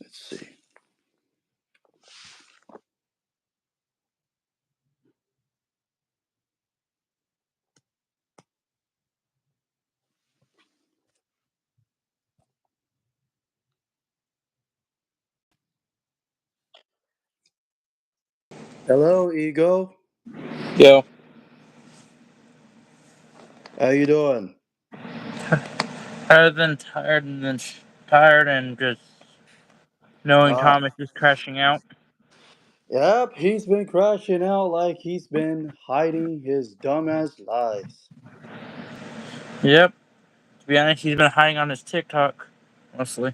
Let's see. Hello, Ego. Yo, How you doing? tired and just knowing Ah, Thomas is crashing out. yep. He's been crashing out like he's been hiding his dumbass lies. Yep. To be honest, he's been hiding on his TikTok mostly.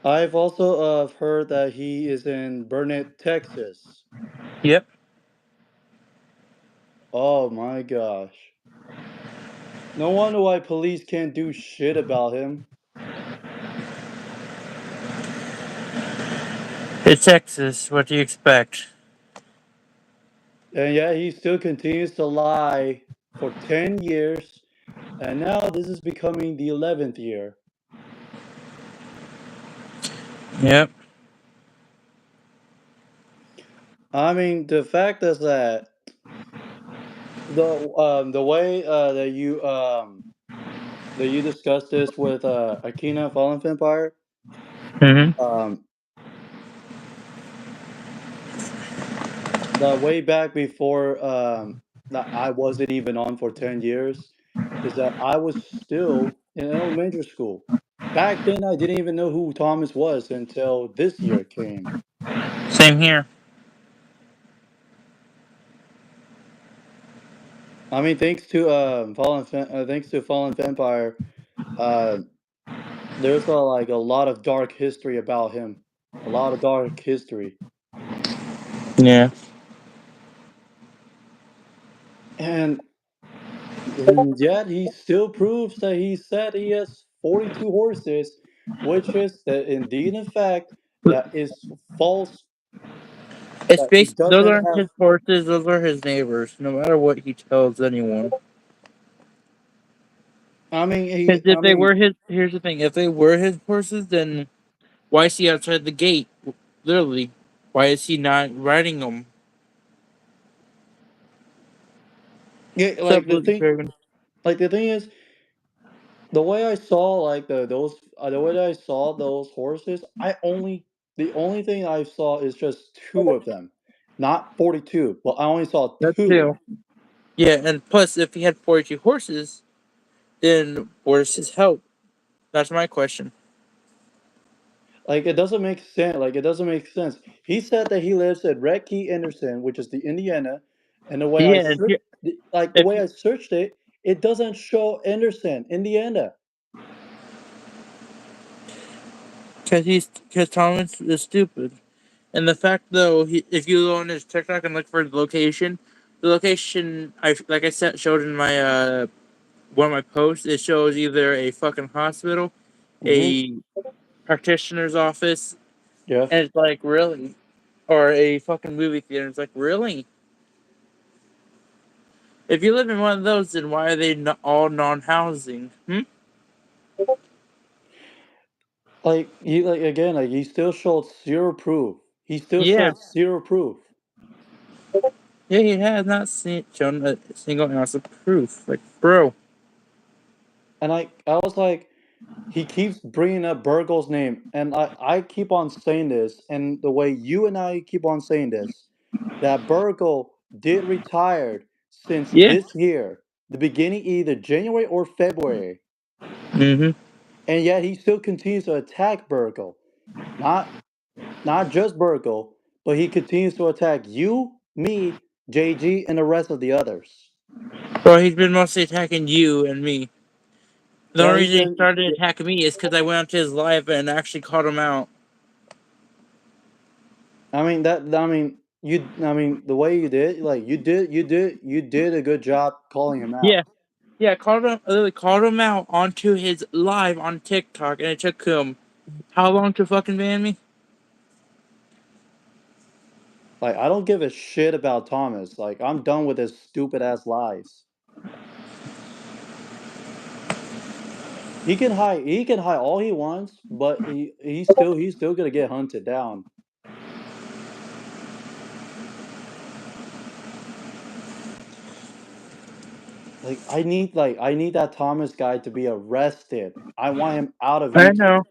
I've also heard that he is in Burnett, Texas. Yep. Oh my gosh. No wonder why police can't do shit about him. It's Texas. What do you expect? And yet he still continues to lie for 10 years. And now this is becoming the 11th year. Yep. I mean, the fact is that the way that you discussed this with Akina Fallen Vampire, Mhm. um, the way back before that I wasn't even on for 10 years, is that I was still in elementary school. Back then, I didn't even know who Thomas was until this year came. Same here. I mean, thanks to Fallen Vampire, uh, there's like a lot of dark history about him. A lot of dark history. Yeah. And And yet he still proves that he said he has 42 horses, which is that indeed in fact that is false, It's that he based. Those doesn't aren't have. his horses. Those are his neighbors. No matter what he tells anyone. Because if I they mean, were his, here's the thing: if they were his horses, then why is he outside the gate? Literally, why is he not riding them? yeah, What's up, Blue Dragon? like the thing is, the way I saw like the way that I saw those horses, the only thing I saw is just two of them, not 42. Well, I only saw That two. too. Yeah, and plus, if he had 42 horses, then where's his help? That's my question. Like it doesn't make sense. Like it doesn't make sense. He said that he lives at Red Key Anderson, which is the Indiana, and Yeah, the if way I searched it, it doesn't show Anderson, Indiana. because Thomas is stupid, and the fact though, if you go on his TikTok and look for the location I like I said showed in my one of my posts, it shows either a fucking hospital, Mm-hmm. a practitioner's office, Yes. and it's like really, or a fucking movie theater. It's like really. If you live in one of those, then why are they all non-housing? Hmm? Like he still showed zero proof. He still Yeah. showed zero proof. Yeah, he has not shown a single ounce of proof. Like, bro. And I was like, he keeps bringing up Burgle's name, and I keep on saying this, and the way you and I keep on saying this, that Burgle did retire since Yeah. this year, the beginning either January or February, Mm-hmm. and yet he still continues to attack Burgle. Not not just Burgle, but he continues to attack you, me, JG, and the rest of the others. Bro, he's been mostly attacking you and me. The Yeah, only he's reason he been. started attacking me is because I went onto his live and actually called him out. I mean that. I mean you. I mean the way you did, like you did a good job calling him Yeah. out. Yeah, called him literally called him out onto his live on TikTok, and it took him how long to fucking ban me? Like I don't give a shit about Thomas. Like I'm done with his stupid ass lies. He can hide all he wants, but he's still gonna get hunted down. Like I need that Thomas guy to be arrested. I want him out of I YouTube. know.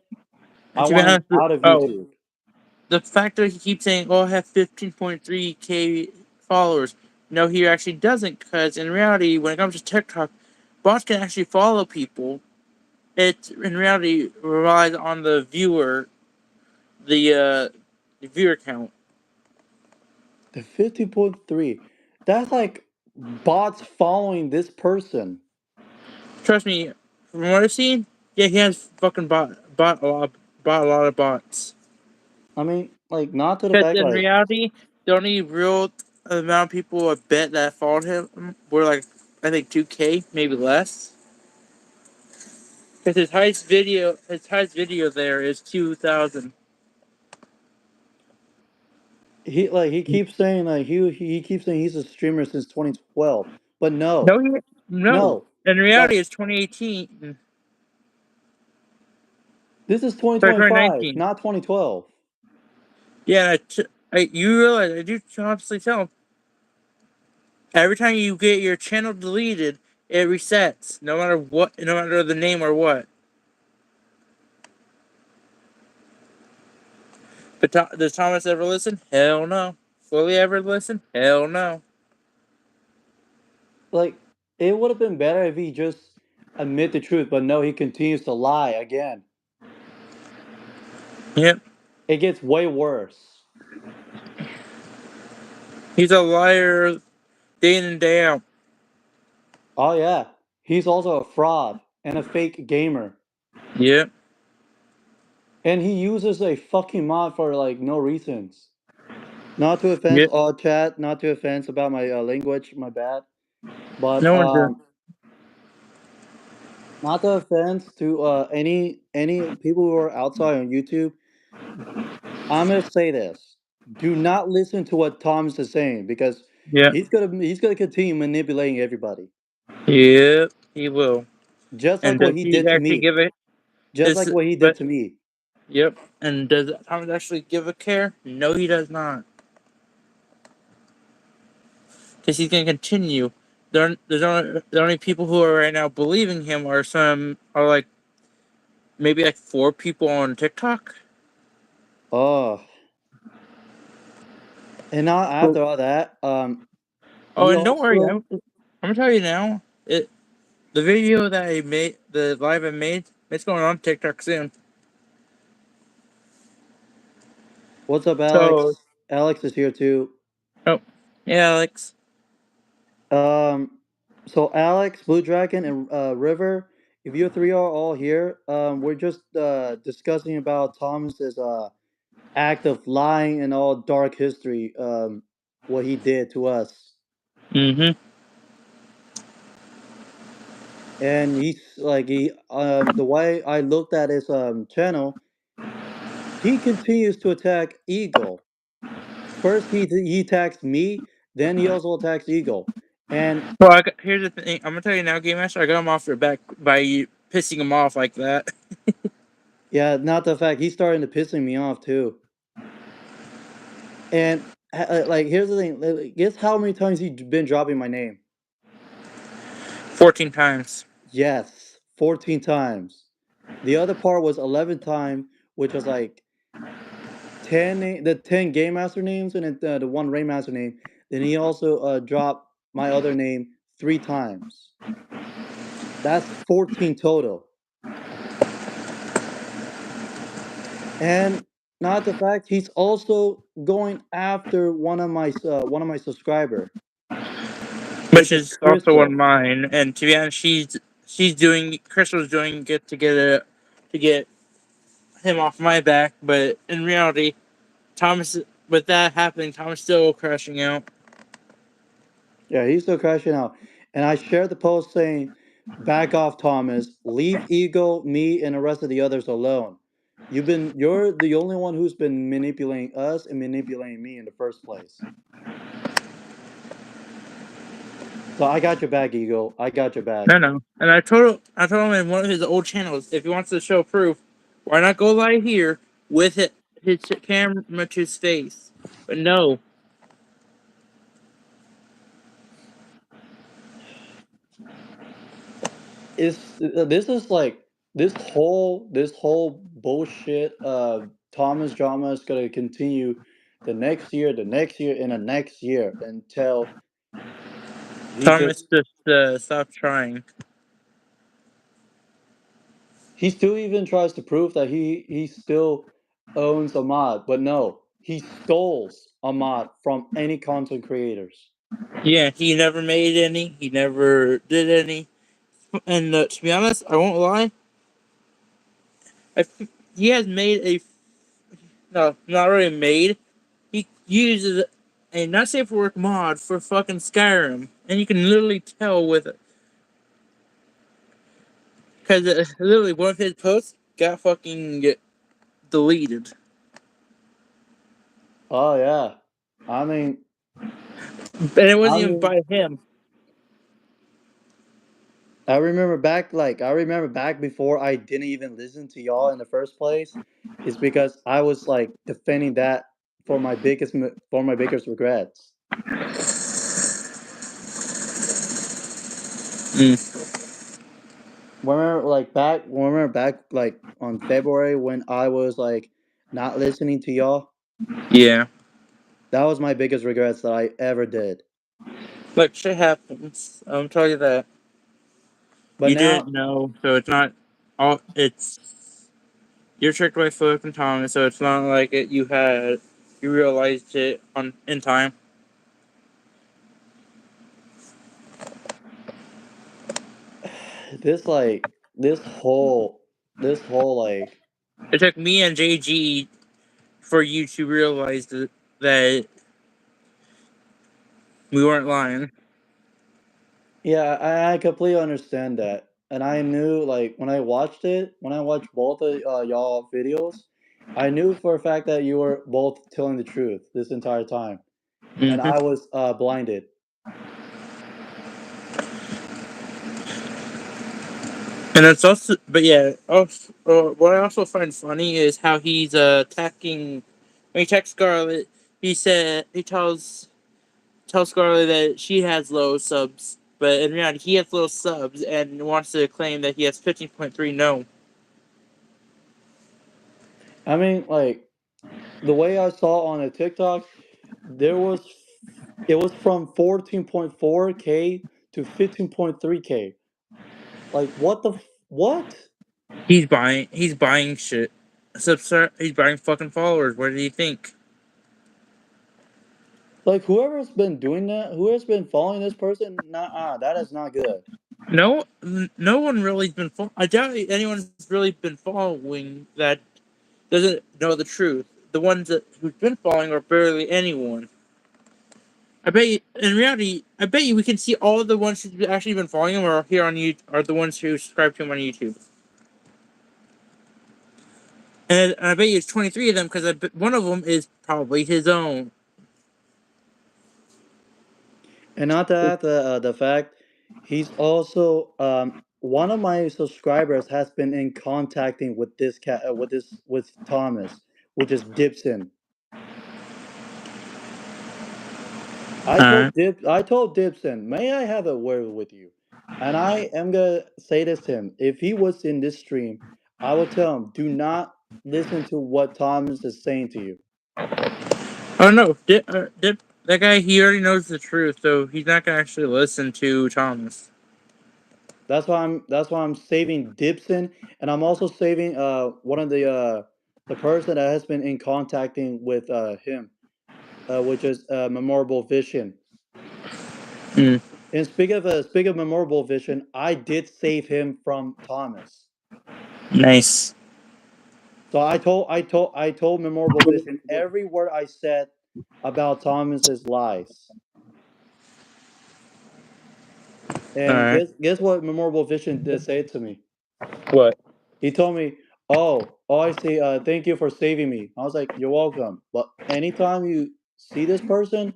And I to be want him honest, out of oh, YouTube. the fact that he keeps saying, "Oh, I have 15.3K followers," no, he actually doesn't. Because in reality, when it comes to TikTok, bots can actually follow people. It in reality relies on the viewer count. The 50.3. That's like bots following this person. Trust me, from what I've seen, yeah, he has fucking bought a lot of bots. I mean, like not to the Because fact in like reality, the only real amount of people I bet that followed him were like I think 2K, maybe less. Because his highest video there is 2,000. he keeps saying like he keeps saying he's a streamer since 2012. But No, no. no. No. In Like reality, it's 2018. this is Sorry, 2025, 2019. not 2012. Yeah, you realize I do constantly tell him every time you get your channel deleted, it resets, no matter what, no matter the name or what. But does Thomas ever listen? Hell no. Will he ever listen? Hell no. Like it would have been better if he just admit the truth, but no, he continues to lie again. Yep. It gets way worse. He's a liar day in and day out. Oh yeah. He's also a fraud and a fake gamer. Yep. And he uses a fucking mod for like no reasons. Not to offense Yep. all chat, not to offense about my language, my bad. But No one's there. not to offense to any people who are outside on YouTube. I'm gonna say this: do not listen to what Thomas is saying because Yep. he's gonna continue manipulating everybody, Yep. He will. just And like what does he he did to actually me. give it Just like his what he did but to me. yep. And does Thomas actually give a care? No, he does not. Because he's gonna continue. The only people who are right now believing him are like maybe like 4 people on TikTok. Oh, and now Oh, after all that, he and don't worry, also I'm gonna tell you now. The video that I made, the live I made, it's going on TikTok soon. what's up, So, Alex? Alex is here too. oh, yeah, Alex. Um, so Alex, Blue Dragon, and River, if you three are all here, we're just discussing about Thomas's act of lying and all dark history, what he did to us, Mm-hmm. and he's like the way I looked at his channel, he continues to attack Eagle. First, he attacks me, then he also attacks Eagle, and Well, here's the thing. I'm gonna tell you now, Game Master. I got him off your back by you pissing him off like that. yeah, not the fact he's starting to pissing me off too. And like, here's the thing. Guess how many times he's been dropping my name? 14 times. Yes, 14 times. The other part was 11 time, which was like the 10 game master names and then the one Raymaster name. Then he also dropped my other name 3 times. That's 14 total. And not the fact he's also going after one of my subscriber, Which which is is also one of Crystal. mine. And to be honest, she's doing Crystal's doing it to get him off my back. But in reality, Thomas, with that happening, Thomas still crashing out. Yeah, he's still crashing out. And I shared the post saying, "Back off, Thomas. Leave Ego, me, and the rest of the others alone. You're the only one who's been manipulating us and manipulating me in the first place." So I got your back, Eagle. I got your back. No. And I told him in one of his old channels, if he wants to show proof, why not go live here with his camera to his face? But no. This is like this whole bullshit Thomas drama is gonna continue the next year, and the next year until he Thomas just just stopped trying. he still even tries to prove that he still owns a mod, but no, he stole a mod from any content creators. Yeah, he never made any. He never did any. And to be honest, I won't lie. He has made a no, not really made. He uses a not safe for work mod for fucking Skyrim, and you can literally tell with it because literally one of his posts got fucking deleted. Oh yeah, I mean, And it I wasn't even mean, by him. I remember back before I didn't even listen to y'all in the first place, is because I was like defending that for for my biggest regrets. Mm, Remember back like on February when I was like not listening to y'all. yeah, That was my biggest regrets that I ever did. but shit happens. I'm telling you that But you didn't now, know, so it's not all. It's you're tricked by Philip and Thomas, so it's not like it. You realized it on in time. this like this whole like It took me and JG for you to realize that we weren't lying. yeah, I completely understand that. And I knew, like, when I watched both of y'all videos, I knew for a fact that you were both telling the truth this entire time. And Hmm. I was blinded. And it's also, but yeah, also, what I also find funny is how he's attacking. When he attacks Scarlet, he tells Scarlet that she has low subs, but in reality he has low subs and wants to claim that he has 15.3. No, I mean, like, the way I saw on a TikTok, there was, it was from 14.4K to 15.3K. Like, what? he's buying shit. He's buying fucking followers. What do you think? Like, whoever's been doing that, whoever's been following this person, nah, that is not good. No one really's been. I doubt anyone's really been following that doesn't know the truth. The ones who's been following are barely anyone. I bet you, in reality, I bet you we can see all of the ones who've actually been following him are here on YouTube, are the ones who subscribe to him on YouTube. And I bet you it's 23 of them because one of them is probably his own. And not that the fact he's also one of my subscribers has been in contacting with this cat with Thomas, which is Dibson. Alright. I told Dibson, may I have a word with you? And I am gonna say this to him. If he was in this stream, I will tell him, do not listen to what Thomas is saying to you. Oh no, that guy, he already knows the truth, so he's not gonna actually listen to Thomas. That's why I'm saving Dibson, and I'm also saving one of the person that has been in contacting with him, which is Memorable Vision. Hmm. And speak of Memorable Vision, I did save him from Thomas. Nice. So I told Memorable Vision every word I said about Thomas's lies. And Alright. guess what Memorable Vision did say to me? What? He told me, I see. Thank you for saving me." I was like, "You're welcome." But anytime you see this person,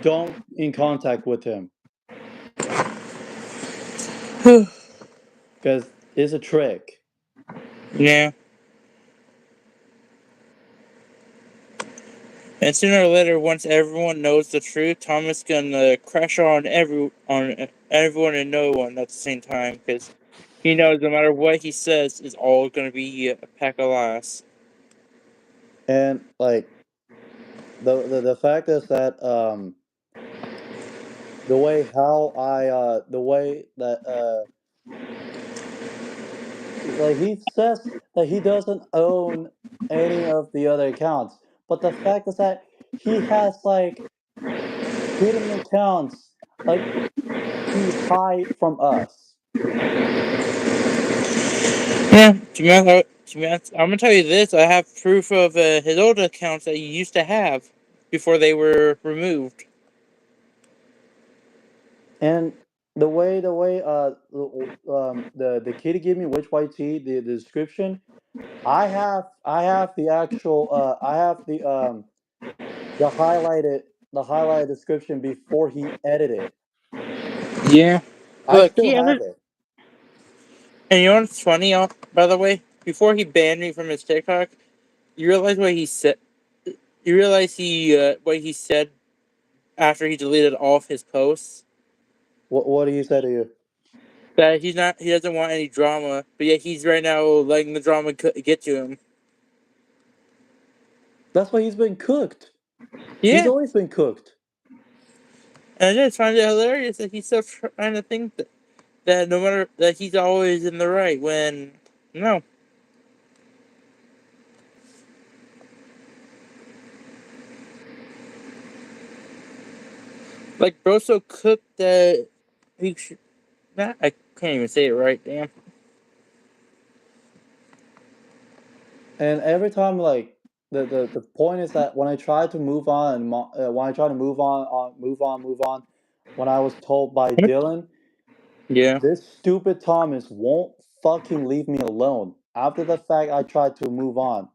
don't in contact with him. because it's a trick. Yeah. And sooner or later, once everyone knows the truth, Thomas gonna crash on everyone and no one at the same time because he knows no matter what he says, it's all gonna be a pack of lies. And like the fact is that the way how the way that like he says that he doesn't own any of the other accounts, but the fact is that he has like hidden accounts like to hide from us. Yeah, I'm gonna tell you this. I have proof of his old accounts that he used to have before they were removed. And the kid gave me which white tea the description. I have the actual I have the highlighted description before he edited. Yeah. I Look, still have it. and you know what's funny? By the way, before he banned me from his TikTok, you realize what he said. You realize what he said after he deleted all of his posts. What do you say to you? That he doesn't want any drama, but yet he's right now letting the drama get to him. That's why he's been cooked. He's Yeah, always been cooked. and I just find it hilarious that he's still trying to think that no matter that he's always in the right when no. Like bro, so cooked that he should. Nah, I can't even say it right. Damn. And every time, like the point is that when I try to move on, and when I try to move on, when I was told by Dylan, Yeah, this stupid Thomas won't fucking leave me alone. After the fact, I tried to move on.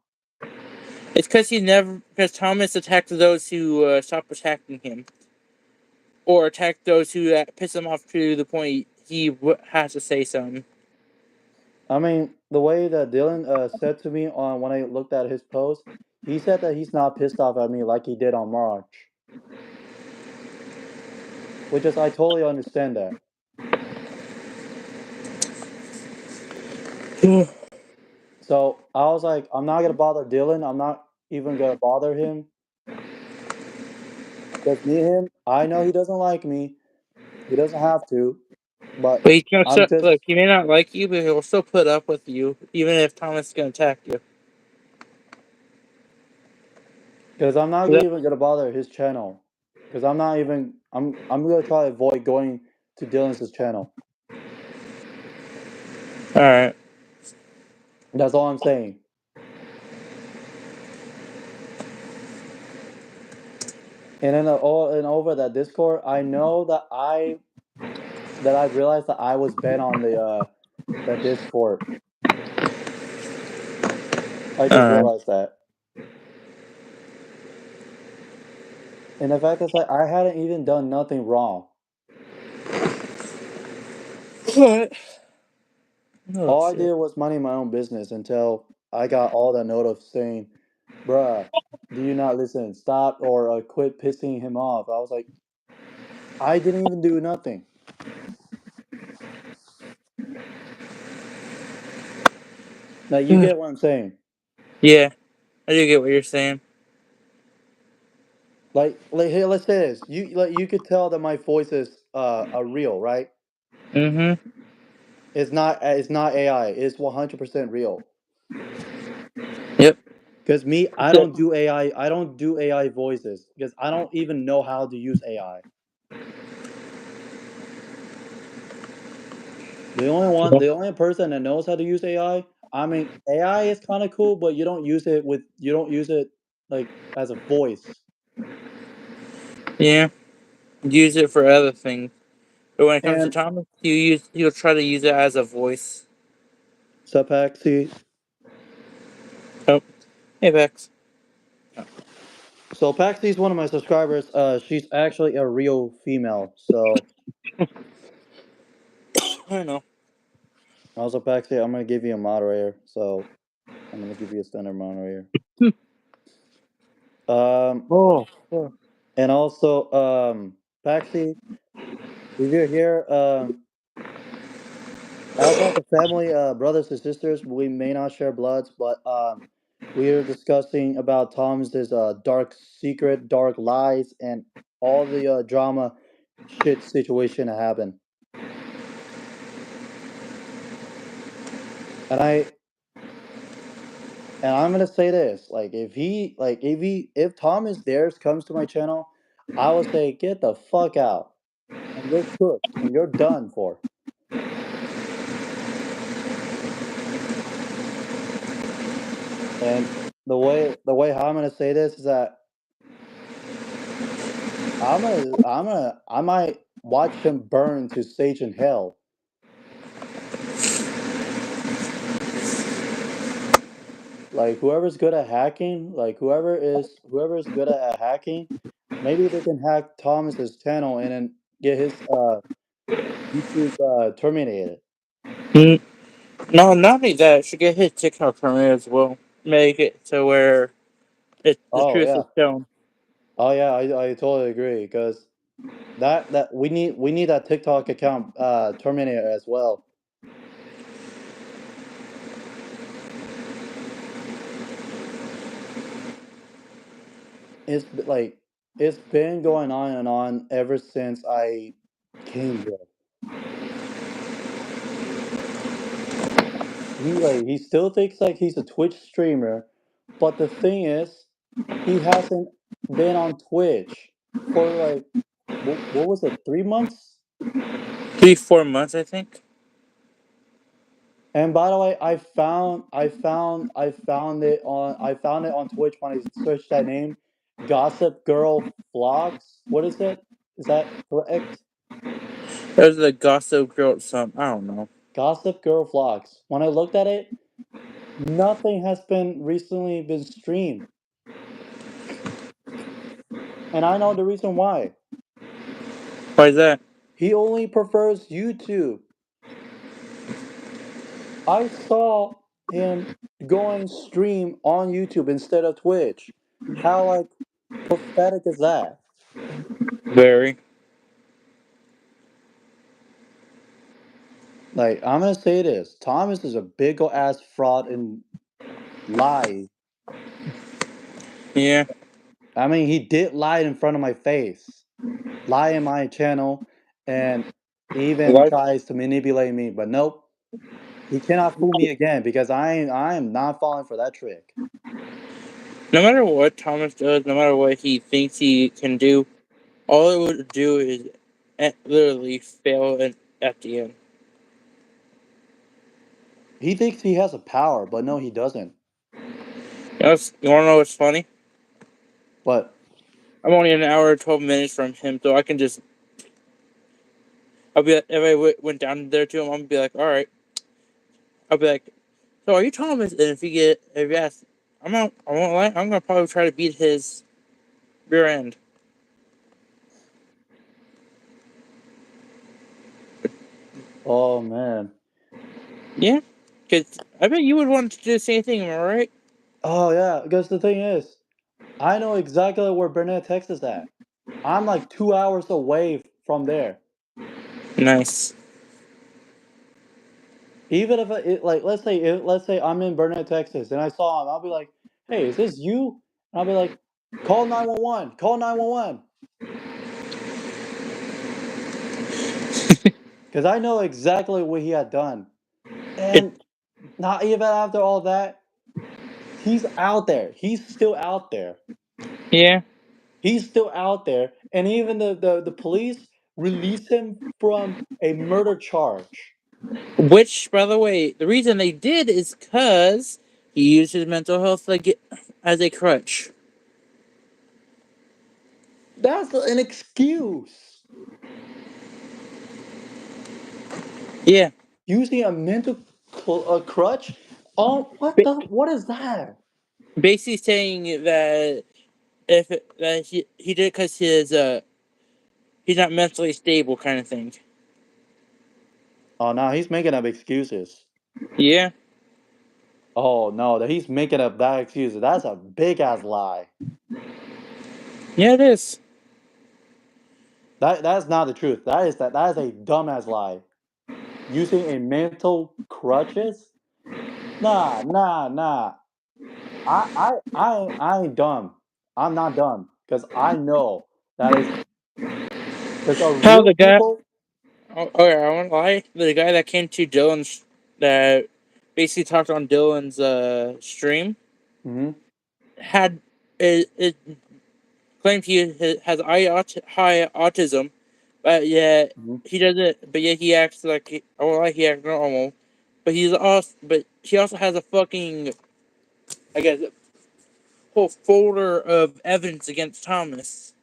it's because Thomas attacked those who stopped attacking him, or attacked those who piss him off to the point he has to say something. I mean, the way that Dylan said to me on when I looked at his post, he said that he's not pissed off at me like he did on March, which is I totally understand that. So I was like, I'm not gonna bother Dylan. I'm not even gonna bother him because me and him, I know he doesn't like me. He doesn't have to, but But he can I'm look. just He may not like you, but he'll still put up with you, even if Thomas is gonna attack you. because I'm not Yep. even gonna bother his channel because I'm gonna try to avoid going to Dylan's channel. All right. That's all I'm saying. And then all and over that Discord, I know that I realized that I was banned on the Discord. I All just right. realized that. And the fact is that I hadn't even done nothing wrong. What? Oh All I shit. did was minding my own business until I got all that note of saying, "Bruh, do you not listen? Stop or quit pissing him off." I was like, I didn't even do nothing. Now you get what I'm saying. Yeah, I do get what you're saying. Like here, let's say this. You could tell that my voice is a real, right? Mm-hmm. It's not AI. It's 100% real. Yep. Because me, I So, don't do AI. I don't do AI voices because I don't even know how to use AI. The only person that knows how to use AI. I mean, AI is kind of cool, but you don't use it like as a voice. yeah, use it for other things. But when it comes to And Thomas, you'll try to use it as a voice. Sapaxi, Oh, hey Bex. so Paxi is one of my subscribers. She's actually a real female. So I know. Also, Paxi, I'm gonna give you a moderator, so I'm gonna give you a standard moderator. Um, Oh, yeah. and also, Paxi, if you're here, as like a family, brothers and sisters, we may not share bloods, but we are discussing about Tom's dark secret, dark lies, and all the drama, shit situation that happened. And I'm gonna say this, like if Tom is there, comes to my channel, I will say get the fuck out, and you're cooked, and you're done for. And the way how I'm gonna say this is that I might watch him burn to stage in hell. Like whoever's good at hacking, like whoever's good at hacking, maybe they can hack Thomas's channel and then get his YouTube terminated. Mm, no, not only that, it should get his TikTok from it as well. Make it to where the Oh truth yeah, is shown. oh yeah, I totally agree because that we need that TikTok account terminated as well. Like it's been going on and on ever since I came here. He still thinks like he's a Twitch streamer, but the thing is, he hasn't been on Twitch for like what was it, 3 months? 3, 4 months, I think. And by the way, I found it on Twitch when I searched that name, Gossip Girl Vlogs. What is it? Is that correct? There's the Gossip Girl. Some I don't know. Gossip Girl Vlogs. When I looked at it, nothing has been recently been streamed, and I know the reason why. Why is that? He only prefers YouTube. I saw him going stream on YouTube instead of Twitch. How like pathetic is that? Very. Like I'm gonna say this, Thomas is a big ol' ass fraud and lie. Yeah. I mean, he did lie in front of my face, lie in my channel, and even Like, tries to manipulate me. But nope, he cannot fool me again because I am not falling for that trick. no matter what Thomas does, no matter what he thinks he can do, all it would do is literally fail at the end. He thinks he has a power, but no, he doesn't. You want to know what's funny? But I'm only an hour and 12 minutes from him, so I can just. I'll be if I went down there to him, I'm gonna be like, all right. I'll be like, so are you Thomas? And if you ask, I won't lie. I'm gonna probably try to beat his rear end. oh man, Yeah, because I bet you would want to do the same thing. Am I right? oh yeah, because the thing is, I know exactly where Burnett, Texas is at. I'm like 2 hours away from there. Nice. Even if like let's say I'm in Burnett, Texas, and I saw him, I'll be like, "Hey, is this you?" And I'll be like, "Call 911, call 911," because I know exactly what he had done. It. And not even after all that, he's out there. He's still out there. Yeah. He's still out there, and even the police release him from a murder charge. Which, by the way, the reason they did is because he used his mental health like as a crutch. That's an excuse. Yeah. Using a mental a crutch? Oh, Ba- what is that? Basically saying that that he did it because he's not mentally stable kind of thing. Oh no, he's making up excuses. Yeah. Oh no, that he's making up that excuse. That's a big ass lie. Yeah, it is. That's not the truth. That is a dumbass lie. Using a mental crutches? Nah, nah, nah. I ain't dumb. I'm not dumb because I know that is because a How real the guy? people. Oh, yeah, I won't lie. The guy that came to Dylan's, that basically talked on Dylan's stream, Mhm, had it claimed he has high autism, but yet mhm. he doesn't. But yet he acts like I won't lie, he acts normal. But he also has a fucking, I guess, whole folder of evidence against Thomas.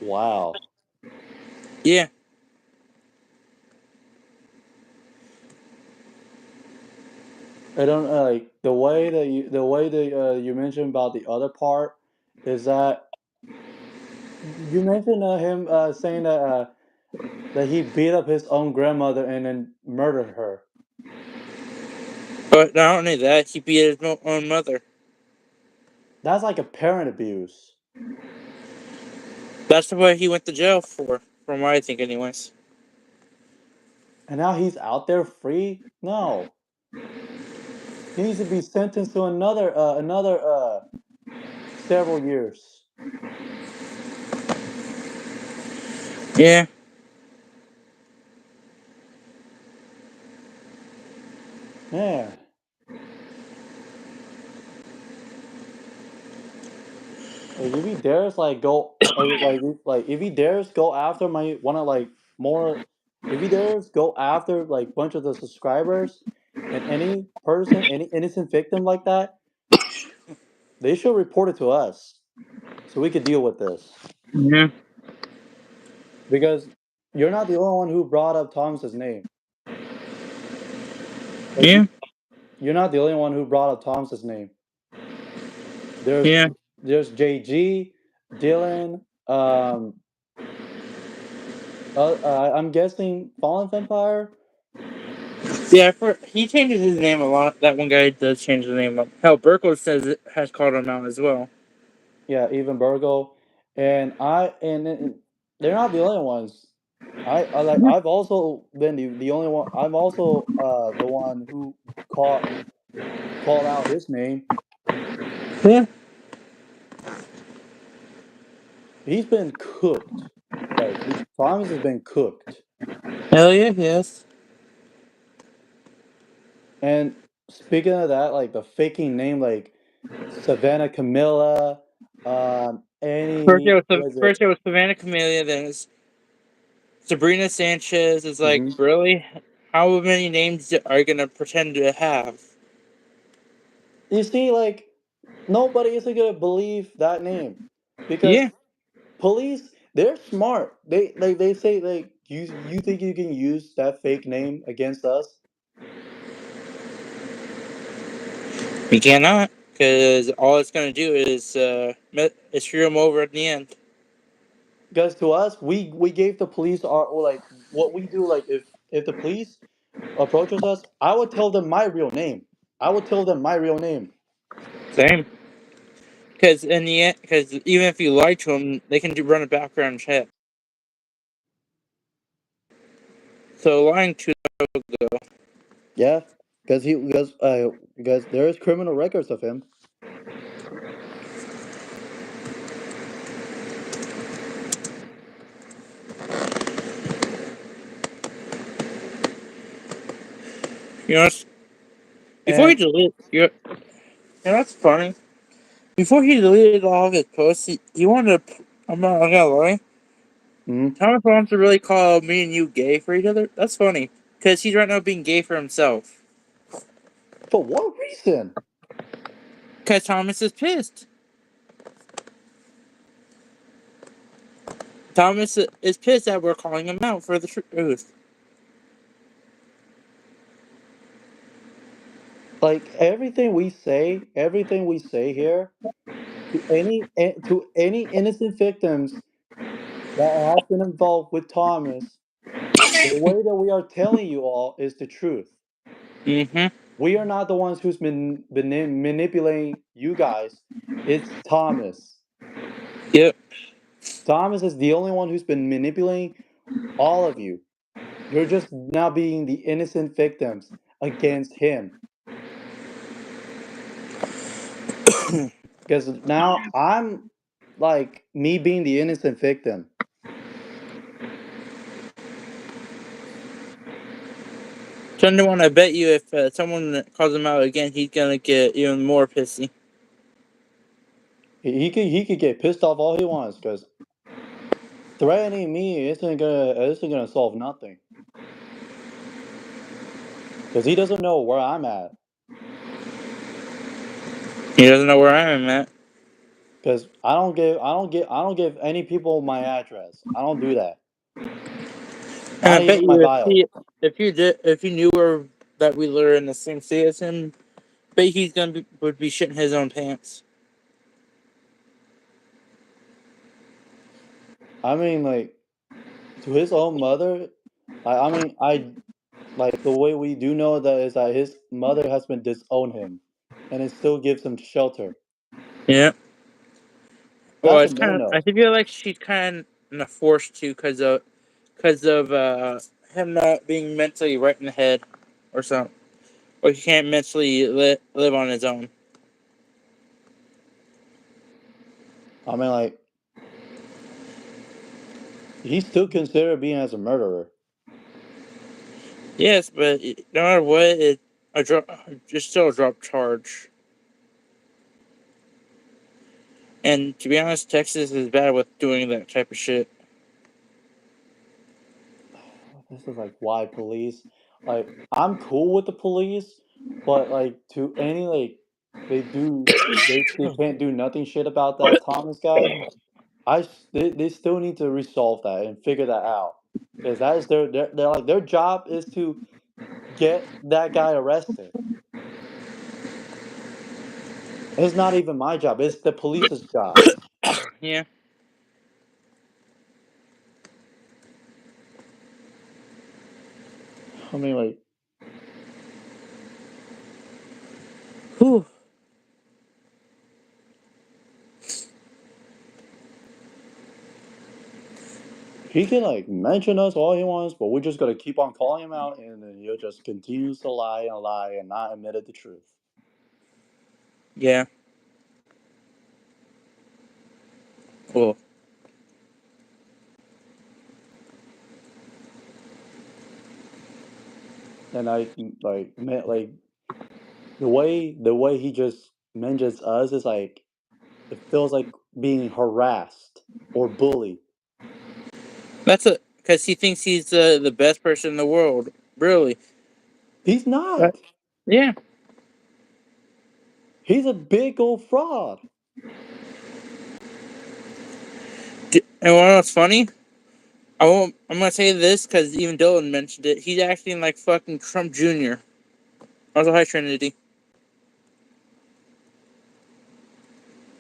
Wow. Yeah. I don't like the way that you mentioned about the other part is that you mentioned him saying that he beat up his own grandmother and then murdered her. But not only that, he beat his own mother. That's like a parent abuse. That's what he went to jail for, from what I think, anyways. And now he's out there free? No. He needs to be sentenced to another several years. Yeah. Man. Like if he dares like go like if he dares go after my one of like more if he dares go after like bunch of the subscribers and any person, any innocent victim like that, they should report it to us so we could deal with this. Yeah. Because you're not the only one who brought up Thomas's name. Like Yeah. you're not the only one who brought up Thomas's name. There's Yeah. there's JG, Dylan, I'm guessing Fallen Vampire. Yeah, he changes his name a lot. That one guy does change his name up. Hell, Burkle says it has called him out as well. Yeah, even Virgo, and they're not the only ones. I like I've also been the only one. I'm also the one who called called out his name. Yeah. He's been cooked. Like Thomas has been cooked. Hell yeah, yes. And speaking of that, like the faking name, like Savannah Camilla, Annie, was it? First it was Savannah Camellia, then it's Sabrina Sanchez. It's like, Mhm. really? How many names are you gonna pretend to have? You see, like nobody isn't gonna believe that name because Yeah. police, they're smart. They say like you think you can use that fake name against us? You cannot, because all it's gonna do is screw him over at the end. Because to us, we gave the police our like what we do. Like if the police approaches us, I would tell them my real name. I would tell them my real name. Same. Because in the end, because even if you lie to them, they can run a background check. So lying to them, though. Yeah, because there is criminal records of him. You know, before he And deleted, that's funny. Before he deleted all of his posts, he wanted to. I'm not gonna lie. mhm. Thomas wants to really call me and you gay for each other. That's funny, because he's right now being gay for himself. For what reason? Because Thomas is pissed. Thomas is pissed that we're calling him out for the truth. Like everything we say here to any innocent victims, that has been involved with Thomas, the way that we are telling you all is the truth. Mm-hmm. We are not the ones who's been manipulating you guys. It's Thomas. Yep. Thomas is the only one who's been manipulating all of you. You're just now being the innocent victims against him. Because now I'm like me being the innocent victim. Thunder I bet you if someone calls him out again, he's gonna get even more pissy. He could get pissed off all he wants because threatening me isn't gonna solve nothing. Because he doesn't know where I'm at. He doesn't know where I am at. Because I don't give any people my address. I don't do that. And I Not bet even my you bio. if you knew where that we were in the same state as him, bet he's would be shitting his own pants. I mean, like to his own mother. I like the way we do know that is that his mother has been disowned him, and it still gives him shelter. Yeah. Well, That's a it's no kind of. I no. feel like she's kind of forced to because of him not being mentally right in the head, or something, or he can't mentally live on his own. I mean, like he's still considered being as a murderer. Yes, but no matter what, it's still a drop charge. And to be honest, Texas is bad with doing that type of shit. This is like why police. Like I'm cool with the police, but like to any like they do they can't do nothing shit about that Thomas guy. They still need to resolve that and figure that out because that is they're like their job is to get that guy arrested. It's not even my job. It's the police's job. Yeah. I mean, like Whew. he can like mention us all he wants, but we're just gonna keep on calling him out, and then he'll just continue to lie and not admit the truth. Yeah. Well. And I like meant like the way he just mentions us is like it feels like being harassed or bullied. That's because he thinks he's the best person in the world. Really. He's Right. not. Yeah. He's a big old fraud. And what's funny? I won't. I'm gonna say this because even Dylan mentioned it. He's acting like fucking Trump Jr. Also, hi Trinity.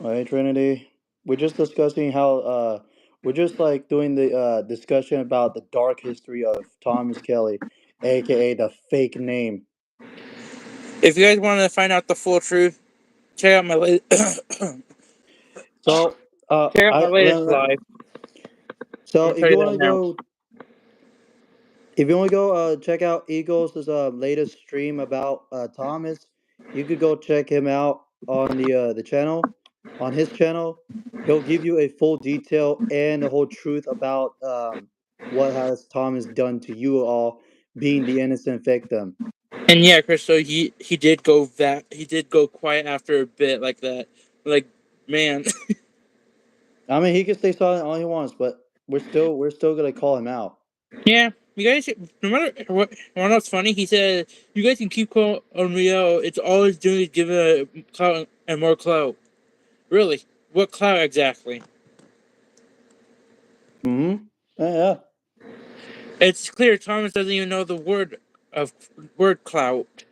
Hey Trinity, we're just discussing how we're just like doing the discussion about the dark history of Thomas Kelly, aka the fake name. If you guys want to find out the full truth, check out my So check out my latest live. I'm so gonna tell you that now. if you want to go check out Eagles' latest stream about Thomas, you could go check him out on the channel. On his channel, he'll give you a full detail and the whole truth about what has Thomas done to you all, being the innocent victim. And yeah, Chris. So he did go quiet after a bit like that. Like, man. I mean, he can stay silent all he wants, but we're still gonna call him out. Yeah, you guys. No matter what, what's funny, he said you guys can keep calling me out. It's all it's doing is giving a clout and more clout. Really, what clout exactly? Mm-hmm. Yeah. It's clear Thomas doesn't even know the word clout.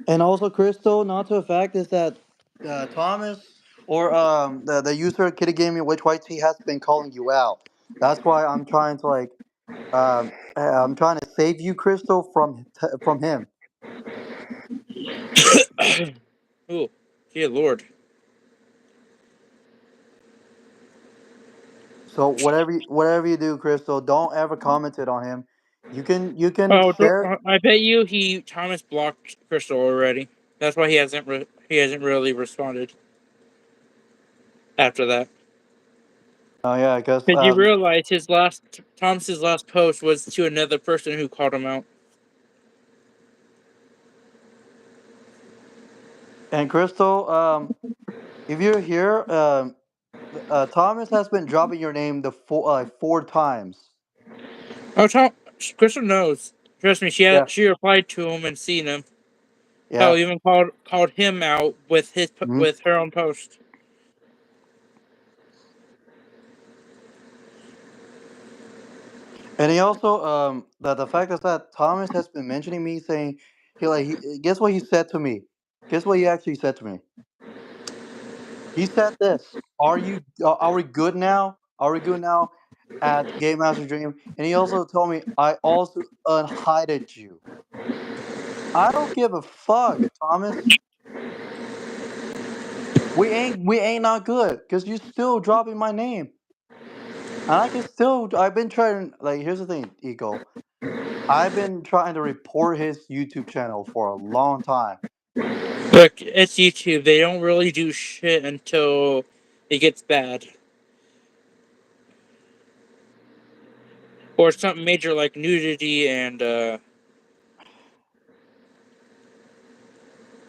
And also, Crystal, not to a fact is that Thomas or the user Kitty Gaming Which White Tea has been calling you out. That's why I'm trying to I'm trying to save you, Crystal, from him. Oh, dear Lord. So whatever you do, Crystal, don't ever comment it on him. You can Oh, share. I bet you Thomas blocked Crystal already. That's why he hasn't really responded after that. Oh yeah, because Because you realize Thomas's last post was to another person who called him out. and Crystal, if you're here, Thomas has been dropping your name the four times. Oh, Crystal knows. Trust me, Yeah, she replied to him and seen him. yeah. Hell, even called him out with Mhm. with her own post. And he also the fact is that Thomas has been mentioning me, saying he guess what he said to me. Guess what he actually said to me. He said this: Are we good now? Are we good now at Game Master Dream?" And he also told me I also unhided you. I don't give a fuck, Thomas. We ain't not good because you still dropping my name, and I can still. I've been trying. Like, here's the thing, Ego. I've been trying to report his YouTube channel for a long time. Look, it's YouTube. They don't really do shit until it gets bad. Or something major like nudity and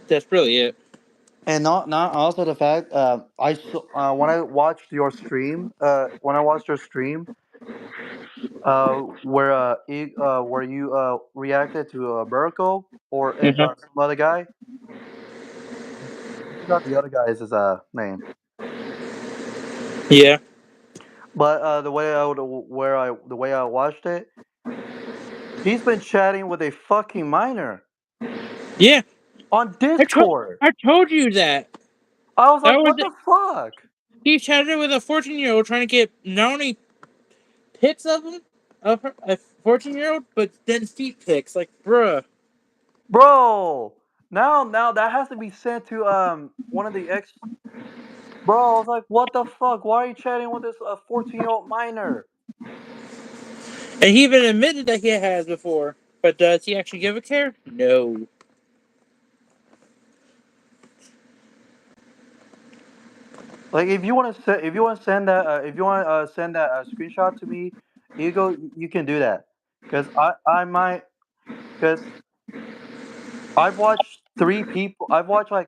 that's really it. And not also the fact I saw when I watched your stream where you reacted to Burko or Uh-huh. some other guy. I forgot the other guy's name. Yeah. But the way I watched it, he's been chatting with a fucking minor Yeah. on I told Discord. I told you that. I was That like, was what it. the fuck, He chatted with a 14-year-old trying to get not only pics of him of her, a 14-year-old, but then feet pics. Like, bruh. bro? Now that has to be sent to one of the ex. Bro, I was like, what the fuck? Why are you chatting with this 14-year-old minor? And he even admitted that he has before. But does he actually give a care? No. Like, if you want to send that send that screenshot to me, you can do that. Cause I might because I've watched like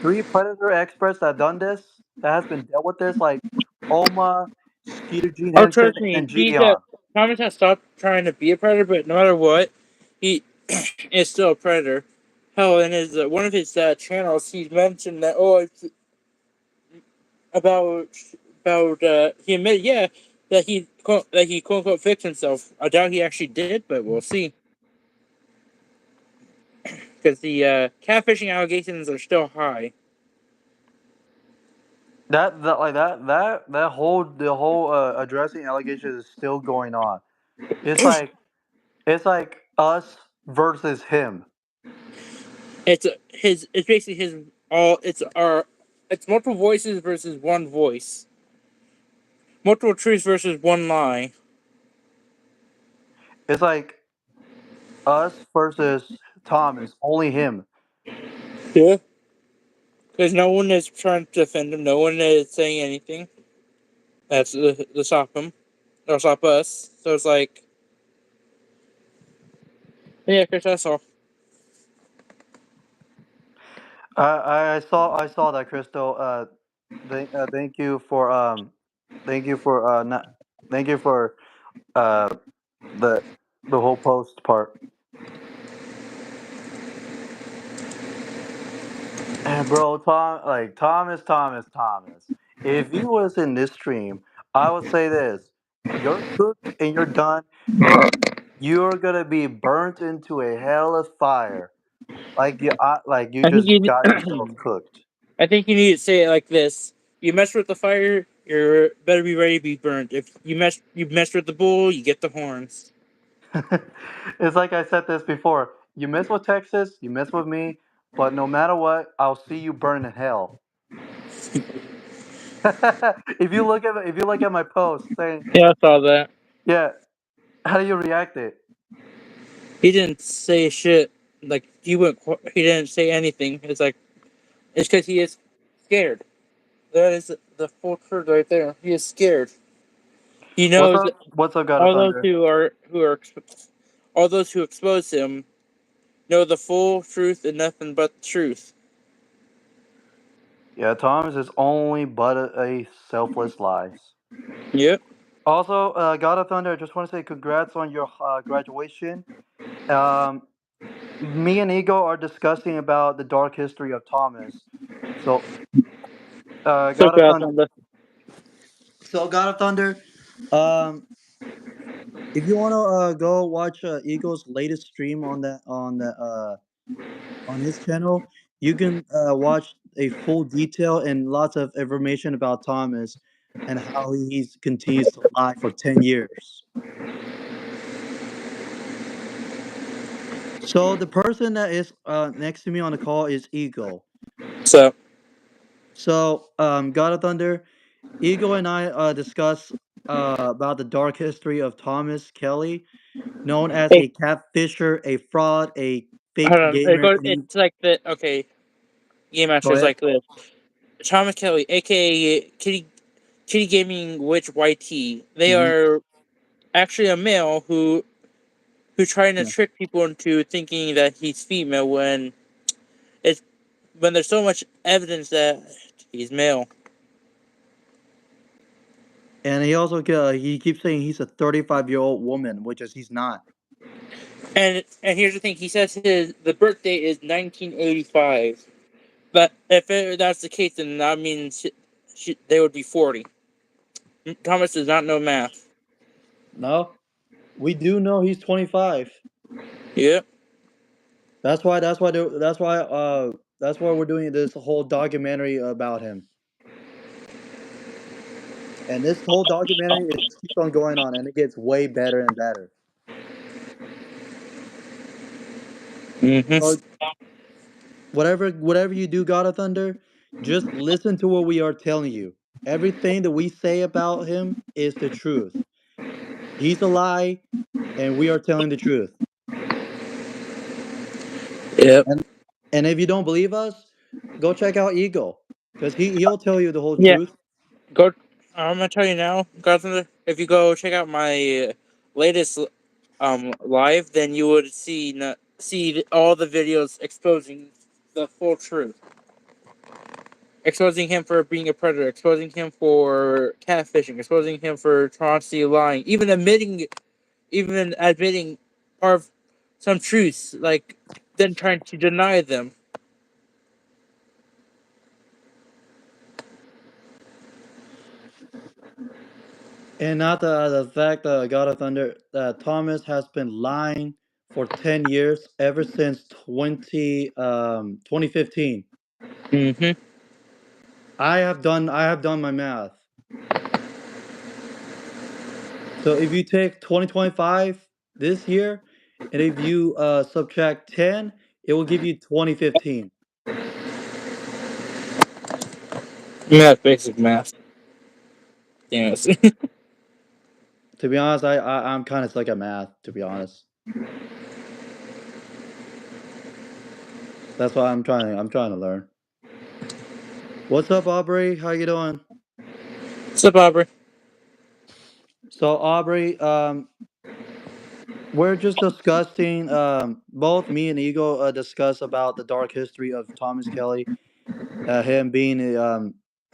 three predator experts that done this, that has been dealt with this, like Oma, Skeeter Gene Oh, Henson, trust me. and Gideon. Thomas has stopped trying to be a predator, but no matter what, he is still a predator. Hell, in his one of his channels, he mentioned that it's about he admitted that he quote unquote fixed himself. I doubt he actually did, but we'll see. Because the catfishing allegations are still high. That whole addressing allegations is still going on. It's like us versus him. It's basically his all it's multiple voices versus one voice. Multiple truths versus one lie. It's like us versus Thomas. Only him. Yeah. Because no one is trying to defend him. No one is saying anything. That's to stop him or stop us. So it's like, yeah, Chris, that's all. I saw that, Crystal. Thank you for thank you for not, thank you for uh the whole post part. And bro, Thomas. If he was in this stream, I would say this: you're cooked and you're done, and you're gonna be burnt into a hell of fire, like you I think just you got yourself cooked. I think you need to say it like this: you mess with the fire, you better be ready to be burnt. If you mess with the bull, you get the horns. It's like I said this before. You mess with Texas, you mess with me, but no matter what, I'll see you burn in hell. If you look at my post saying, Yeah, I saw that. yeah, how do you react it? He didn't say shit. Like he went. He didn't say anything. It's like it's because he is scared. That is the full truth right there. He is scared. He What's knows up? What's up, God of all those Thunder? all those who expose him know the full truth and nothing but the truth. Yeah, Thomas is only but a selfless lies. Yep. Also, God of Thunder, I just want to say congrats on your graduation. Um, Me and Ego are discussing about the dark history of Thomas. So, So God of fast Thunder. on the. God of Thunder. Um, if you want to go watch Ego's latest stream on his channel, you can watch a full detail and lots of information about Thomas and how he's continues to lie for 10 years. So the person that is next to me on the call is Ego. So So God of Thunder, Ego and I discuss about the dark history of Thomas Kelly, known as hey, a catfisher, a fraud, a hold fake on. gamer, and he It's like the okay. Game go Master's ahead. like this. Thomas Kelly, aka Kitty Gaming Witch YT. They Hmm. are actually a male who's trying to Yeah. trick people into thinking that he's female it's when there's so much evidence that he's male. And he also he keeps saying he's a 35-year-old woman, which is he's not. And here's the thing: he says the birth date is 1985. But if that's the case, then that means they would be 40. Thomas does not know math. No, we do know he's 25. Yep. That's why we're doing this whole documentary about him. And this whole documentary it keeps on going on, and it gets way better and better. Mm-hmm. So whatever you do, God of Thunder, just listen to what we are telling you. Everything that we say about him is the truth. He's a lie, and we are telling the truth. Yep. And and if you don't believe us, go check out Eagle, because he'll tell you the whole Yeah. truth. Go. I'm gonna tell you now, Godfather. If you go check out my latest live, then you would see all the videos exposing the full truth, exposing him for being a predator, exposing him for catfishing, exposing him for constantly lying, even admitting part of some truths, like then trying to deny them. And not the fact that God of Thunder that Thomas has been lying for 10 years ever since 2015. Mm-hmm. I have done my math. So if you take 2025 this year, and if you subtract 10, it will give you 2015. Math, basic math. Damn it. To be honest, I'm kind of stuck at math. To be honest, that's why I'm trying to learn. What's up, Aubrey? How you doing? What's up, Aubrey? So Aubrey, we're just discussing. Both me and Ego discuss about the dark history of Thomas Kelly, him being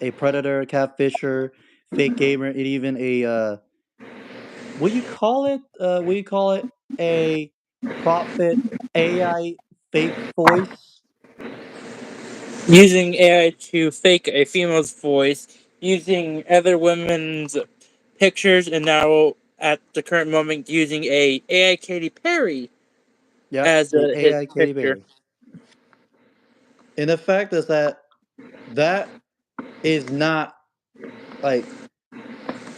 a predator, catfisher, fake gamer, and even a what you call it? What you call it? A profit AI fake voice. Using AI to fake a female's voice, using other women's pictures, and now at the current moment using a AI Katy Perry Yep, as the his AI Katy picture. Perry. And the fact is that That is not like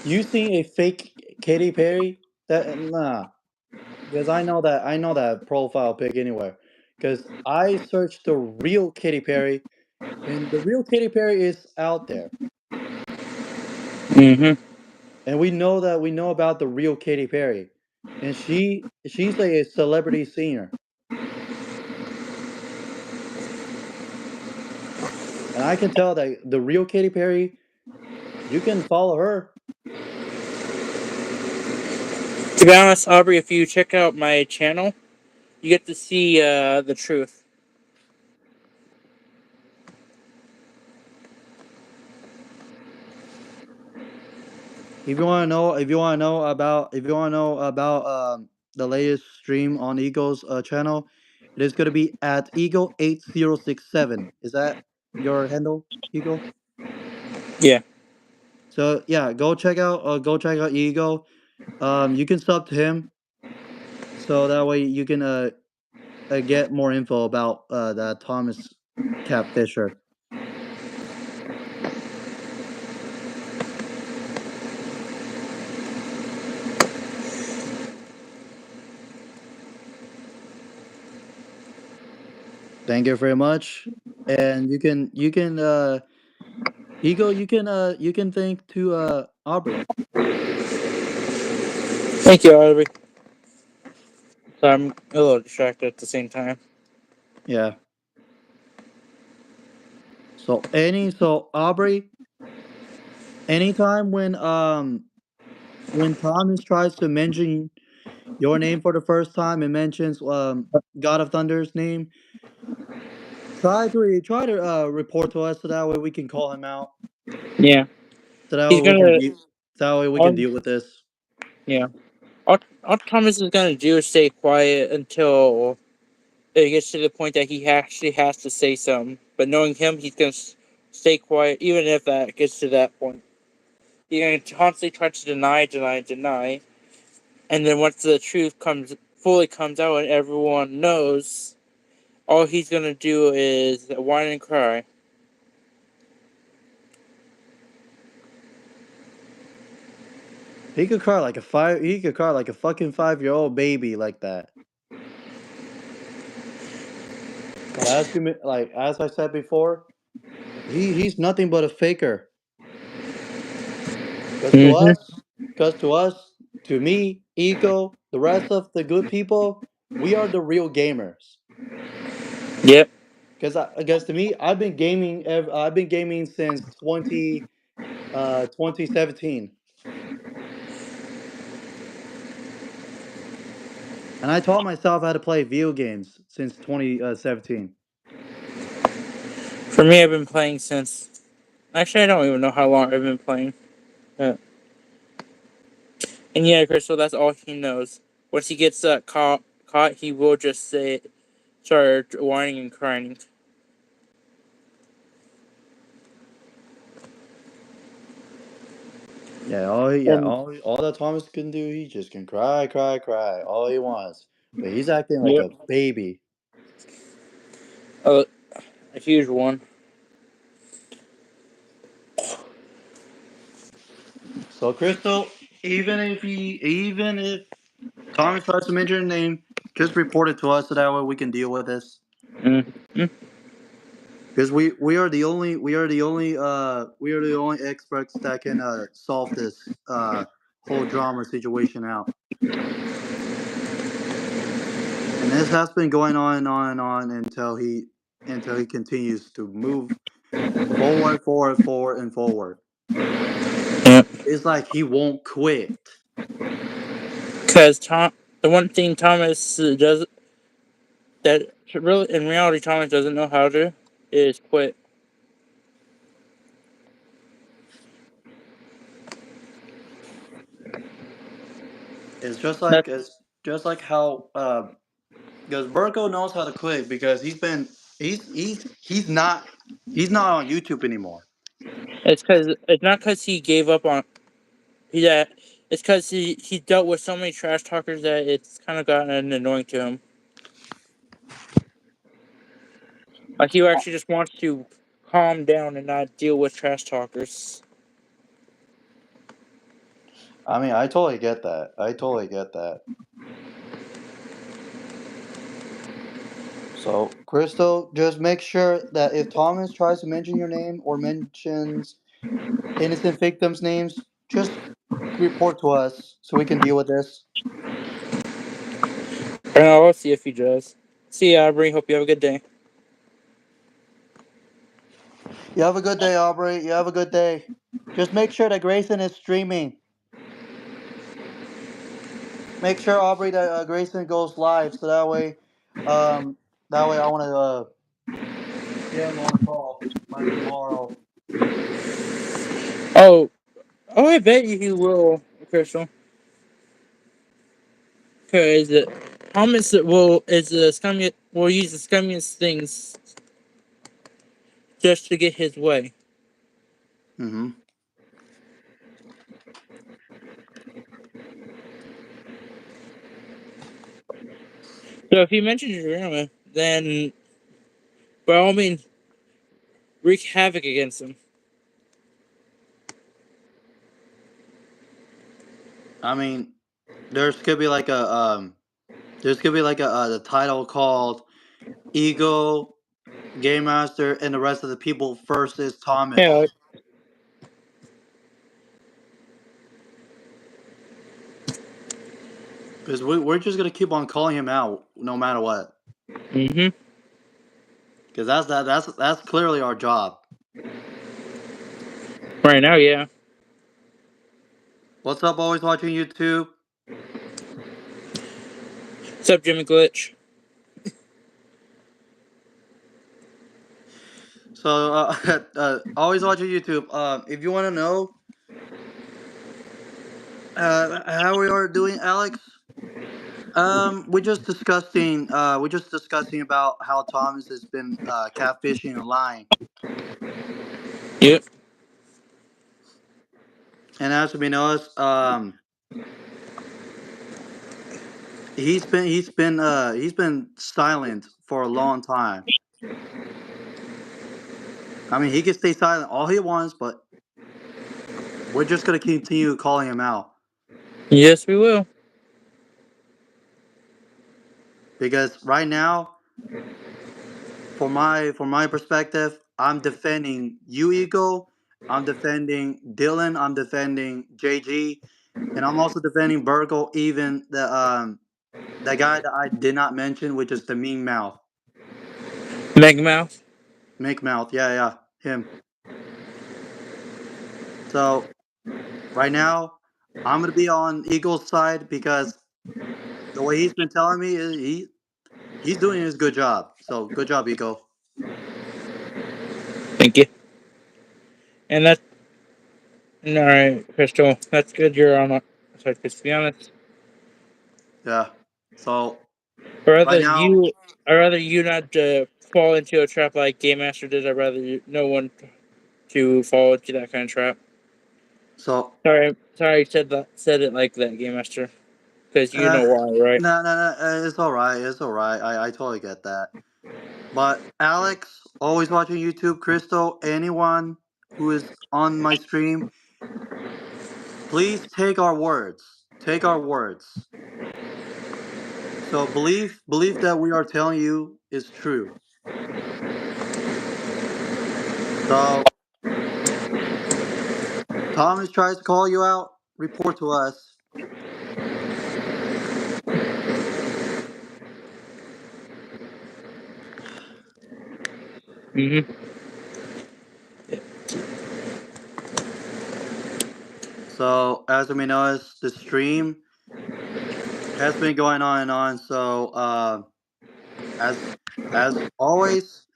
you see a fake Katy Perry. That nah, because I know that profile pic anywhere. Because I searched the real Katy Perry, and the real Katy Perry is out there, Mm-hmm. and we know about the real Katy Perry, and she's a celebrity singer, and I can tell that the real Katy Perry, you can follow her. To be honest, Aubrey, if you check out my channel, you get to see the truth. If you want to know about the latest stream on Eagle's channel, it is going to be at Eagle8067. Is that your handle, Eagle? Yeah. So yeah, go check out Eagle. You can sub to him, so that way you can get more info about that Thomas Cap Fisher. Thank you very much. And Eagle, you can thank to Aubrey. Thank you, Aubrey. So I'm a little distracted at the same time. Yeah. So Aubrey, anytime when Thomas tries to mention your name for the first time and mentions God of Thunder's name, try to report to us so that way we can call him out. Yeah. So that He's way we can gonna. deal so that way we can All, deal with this. yeah. All Thomas is gonna do is stay quiet until it gets to the point that he actually has to say something. But knowing him, he's gonna stay quiet, even if that gets to that point. He's gonna constantly try to deny, and then once the truth fully comes out and everyone knows, all he's gonna do is whine and cry. He could cry like a fucking 5-year-old baby like that. But as I said before, he's nothing but a faker. Because to Mm-hmm. us, because to us, to me, Ego, the rest of the good people, we are the real gamers. Yep. Because to me, I've been gaming since 2017, and I taught myself how to play video games since 2017. For me, I've been playing since. Actually, I don't even know how long I've been playing. Uh, and yeah, Crystal, that's all he knows. Once he gets caught, he will just start whining and crying. And All that Thomas can do, he just can cry, cry, cry, all he wants. But he's acting like yep, a baby. a, a huge one. So Crystal, even if Thomas tries to mention your name, just report it to us so that way we can deal with this. Mm-hmm. Because we are the only experts that can solve this whole drama situation out. And this has been going on and on and on until he continues to move forward, forward, forward, and forward. Yep. It's like he won't quit. Because the one thing Thomas does that really in reality Thomas doesn't know how to is quit. That's It's just like how because Burko knows how to quit because he's not on YouTube anymore. it's not because he gave up on yeah. It's because he dealt with so many trash talkers that it's kind of gotten annoying to him. Like he actually just wants to calm down and not deal with trash talkers. I mean, I totally get that. I totally get that. So, Crystal, just make sure that if Thomas tries to mention your name or mentions innocent victims' names, just report to us so we can deal with this. And I'll see if he does. See ya, Aubrey. Hope you have a good day. You have a good day, Aubrey. You have a good day. Just make sure that Grayson is streaming. Make sure, Aubrey, that Grayson goes live so um, that way I want to get him on a call by tomorrow. Oh, I bet you he will, Crystal. Because Thomas will use the scummiest things just to get his way. Mm-hmm. So if he mentions your grandma, then by all means, wreak havoc against him. I mean, there's could be like the title called Ego, Game Master, and the rest of the people versus Thomas. Yeah. Because we're just gonna keep on calling him out no matter what. Mm-hmm. Because that's clearly our job. Right now, yeah. What's up, always watching YouTube? What's up, Jimmy Glitch? So, always watching YouTube. If you want to know how we are doing, Alex, we're just discussing about how Thomas has been catfishing and lying. Yep. And as we know, he's been silent for a long time. I mean, he can stay silent all he wants, but we're just gonna continue calling him out Yes, we will. because right now, from my perspective, I'm defending you, Ego. I'm defending Dylan. I'm defending JG, and I'm also defending Burgle. Even the guy that I did not mention, which is the mean mouth, Megmouth. Make mouth. Yeah, him. So right now, I'm gonna be on Eagle's side because the way he's been telling me is he's doing his good job. So good job, Eagle. Thank you. And that's all right, Crystal. That's good. You're on my side. Because to be honest, Yeah. So I'd right now, rather you not fall into a trap like Game Master did. I'd rather no one to fall into that kind of trap. so Sorry, I said it like that, Game Master. Because you uh, know why, right? no, it's all right. It's all right. I totally get that. But Alex, always watching YouTube. Crystal, anyone who is on my stream, please take our words. Take our words. So believe that we are telling you is true. So Thomas tries to call you out. Report to us. Mm-hmm. So as we notice, the stream has been going on and on. So as always,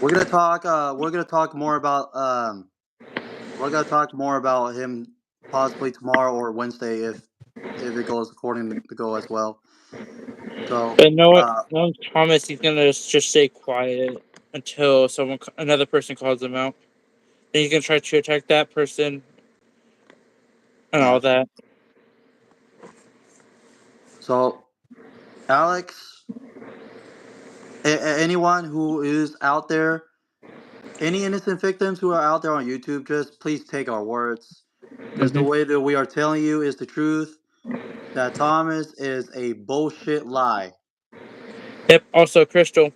we're gonna talk. We're gonna talk more about. We're gonna talk more about him possibly tomorrow or Wednesday if it goes according to go as well. So But know what? Knowing Thomas, he's gonna just stay quiet until another person calls him out. Then he's gonna try to attack that person and yeah. all that. So Alex, anyone who is out there any innocent victims who are out there on YouTube, just please take our words, because the Mm-hmm. way that we are telling you is the truth. That Thomas is a bullshit lie. Yep. Also, Crystal,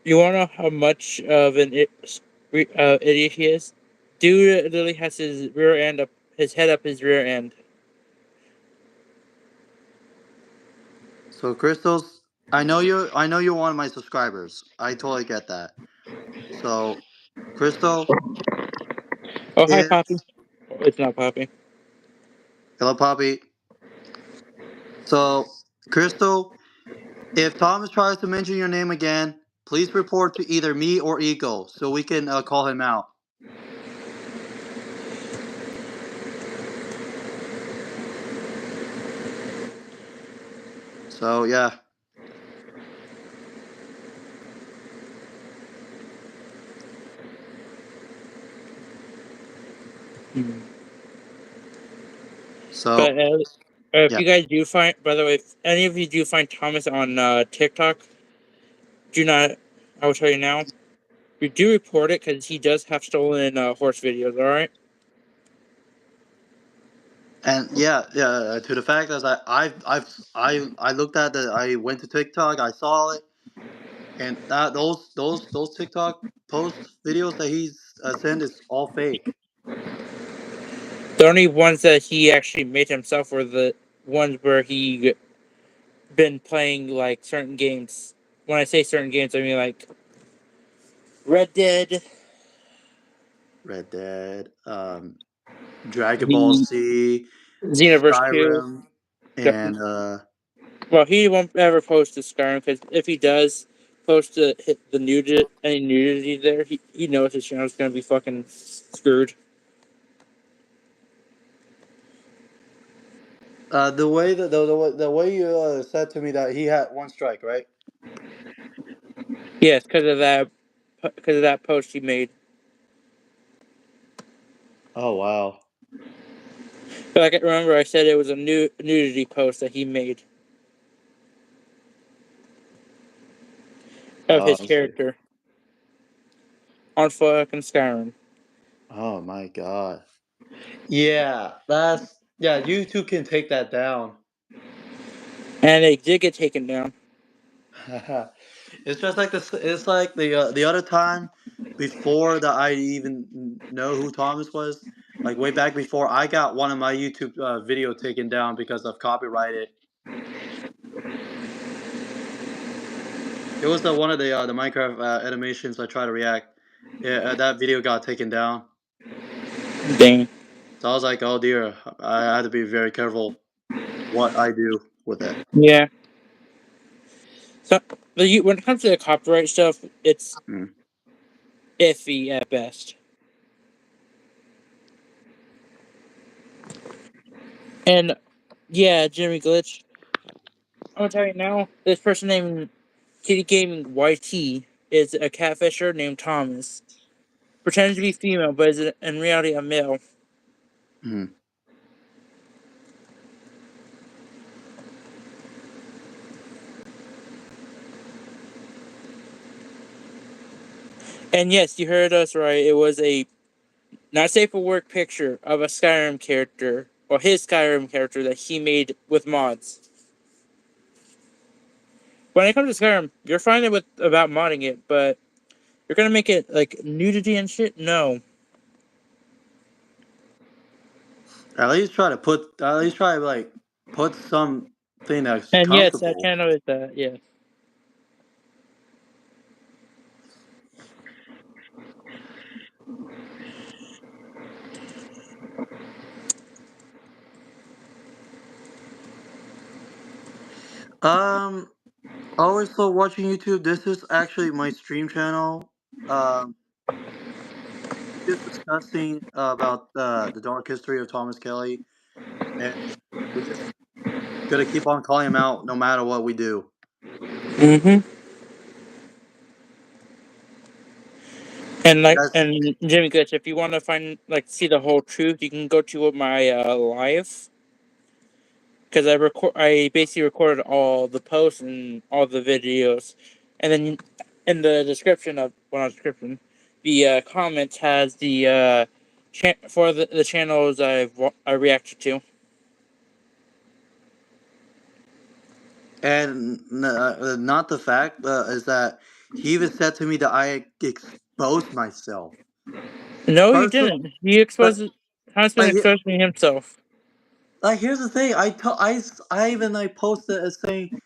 you want to know how much of an idiot he is? Dude literally has his rear end up, his head up his rear end. So Crystals, I know you're one of my subscribers. I totally get that. So, Crystal, Oh, hi, if Poppy. Oh, it's not Poppy. hello, Poppy. So, Crystal, if Thomas tries to mention your name again, please report to either me or Eagle so we can call him out. So yeah. Hmm. So But if yeah. you guys do find, by the way, if any of you do find Thomas on TikTok, do not. I will tell you now. We do report it because he does have stolen horse videos. All right. And yeah, to the fact that I looked at the I went to TikTok, I saw it, and that those TikTok post videos that he's sent is all fake. The only ones that he actually made himself were the ones where he been playing like certain games. When I say certain games, I mean like Red Dead, Red Dead, Dragon Ball the Z, Xenoverse 2. Skyrim, and Well, he won't ever post to Skyrim because if he does post to hit the nudity, any nudity there, he knows his channel's gonna be fucking screwed. the way that the way you said to me that he had one strike, right? Yes, because of that post he made. Oh wow. But I can remember I said it was a nudity post that he made of Oh, his I see. character on fucking Skyrim, Oh my god. Yeah, that's yeah. You two can take that down. and it did get taken down. It's just like this. It's like the other time before that I even know who Thomas was. Like way back before, I got one of my YouTube video taken down because of copyrighted. It was one of the Minecraft animations I tried to react. Yeah, that video got taken down. Dang. So I was like, oh dear, I had to be very careful what I do with it. Yeah. So when it comes to the copyright stuff, it's Mm. iffy at best. And yeah, Jimmy Glitch. I'm gonna tell you now. This person named Kitty Gaming YT is a catfisher named Thomas. Pretends to be female, but is in reality a male. Mm. And yes, you heard us right. It was a not safe for work picture of a Skyrim character, or his Skyrim character that he made with mods. When it comes to Skyrim, you're fine with about modding it, but you're gonna make it like nudity and shit? No. At least try to put. At least try to like put something that's And yes, that comfortable. channel is that, yeah. Um, always love watching YouTube. This is actually my stream channel. Um, we're just discussing about the dark history of Thomas Kelly, and we're just gonna keep on calling him out no matter what we do. Mm-hmm. And And like, that's and Jimmy Glitch, if you want to find like see the whole truth, you can go to my live because I basically recorded all the posts and all the videos, and then in the description of well, not description, the comments has the for the channels I reacted to. And not the fact is that he even said to me that I exposed myself. No, he First of, didn't. He exposed. Thomas been like, exposing himself. like here's the thing. I even posted as saying,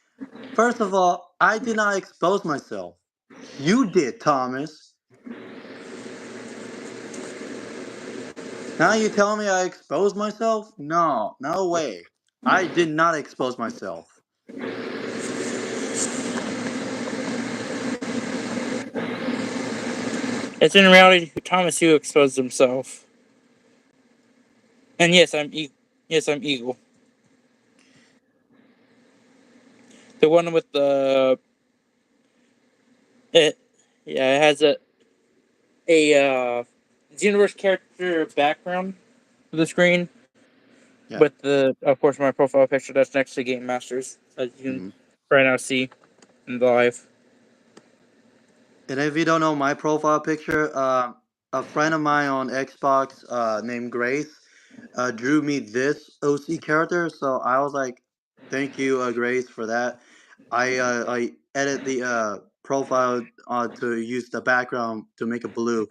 first of all, I did not expose myself. You did, Thomas. Now you tell me I exposed myself? No, no way. I did not expose myself. It's in reality Thomas who exposed himself. And yes, I'm Eagle. The one with the it has a Xenoverse character background for the screen. Yeah. With of course, my profile picture that's next to Game Masters, as you can right now see in the live. And if you don't know my profile picture, a friend of mine on Xbox named Grace drew me this OC character. So I was like, thank you, Grace, for that. I edit the profile to use the background to make it blue.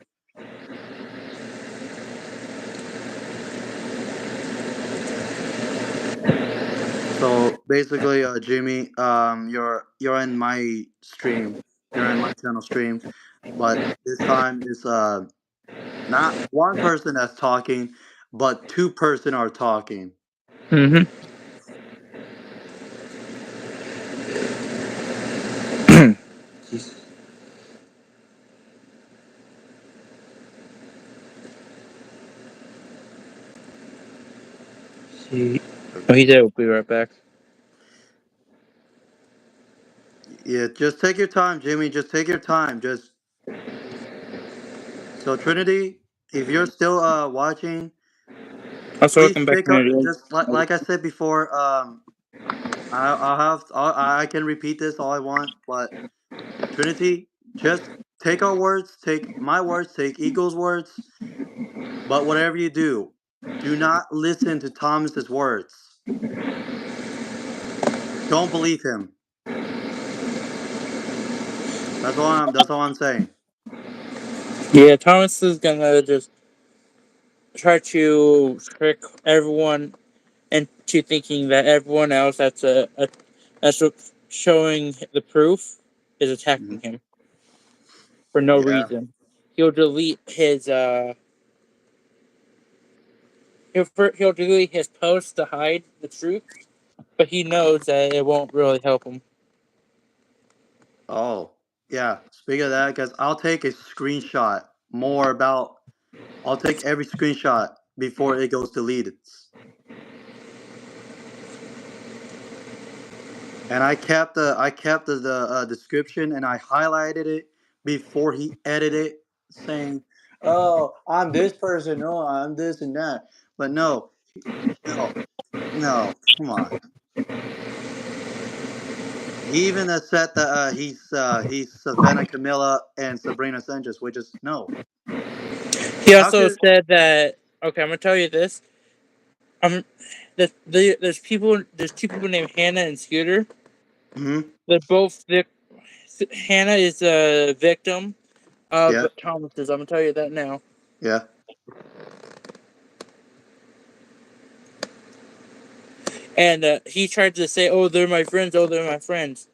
So basically, Jimmy, you're in my stream. You're in my channel stream, but this time is not one person that's talking, but two person are talking. Mm-hmm. See. Oh, he did. We'll be right back. Yeah, just take your time, Jimmy. Just take your time. Just so Trinity, if you're still watching, Also, please welcome back, take our community. just like I said before. I can repeat this all I want, but Trinity, just take our words, take my words, take Eagle's words, but whatever you do not listen to Thomas's words. Don't believe him. That's all I'm saying. Yeah, Thomas is gonna just try to trick everyone into thinking that everyone else that's showing the proof is attacking him for no Yeah. reason. He'll delete his he'll delete his post to hide the truth, but he knows that it won't really help him. Oh, yeah. Speaking of that, because I'll take a screenshot more about. I'll take every screenshot before it goes deleted. And I kept the description and I highlighted it before he edited it, saying, "Oh, I'm this person. No, I'm this and that." But no, no, no. Come on. He even said that he's Savannah Camilla and Sabrina Sanchez, which is no. He How also could? said that okay, I'm gonna tell you this. There's there's two people named Hannah and Scooter. Mm-hmm. They're both Hannah is a victim of Yeah. Thomas's. I'm gonna tell you that now. Yeah. And he tried to say, "Oh, they're my friends. Oh, they're my friends."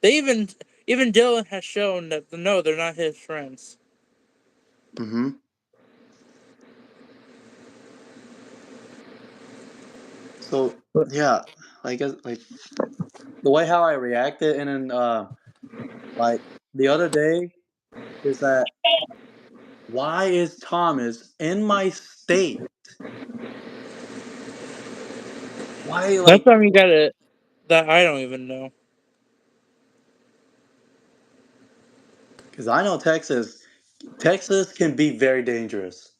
They even Dylan has shown that no, they're not his friends. Mm-hmm. So yeah, like the way how I reacted, and then like the other day is that why is Thomas in my state? Why That's like? time you got it. That I don't even know. Because I know Texas. Texas can be very dangerous.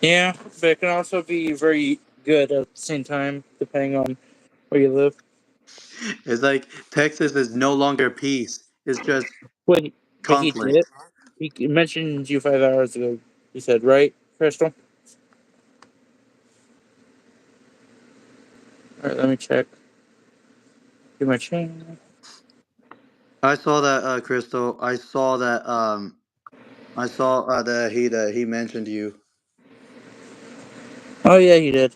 Yeah, but it can also be very good at the same time, depending on where you live. It's like Texas is no longer peace. It's just But he conflict. did. He mentioned you 5 hours ago. He said, right, Crystal? All right, let me check. Do my chain. I saw that, Crystal. I saw that. I saw that he mentioned you. Oh yeah, he did.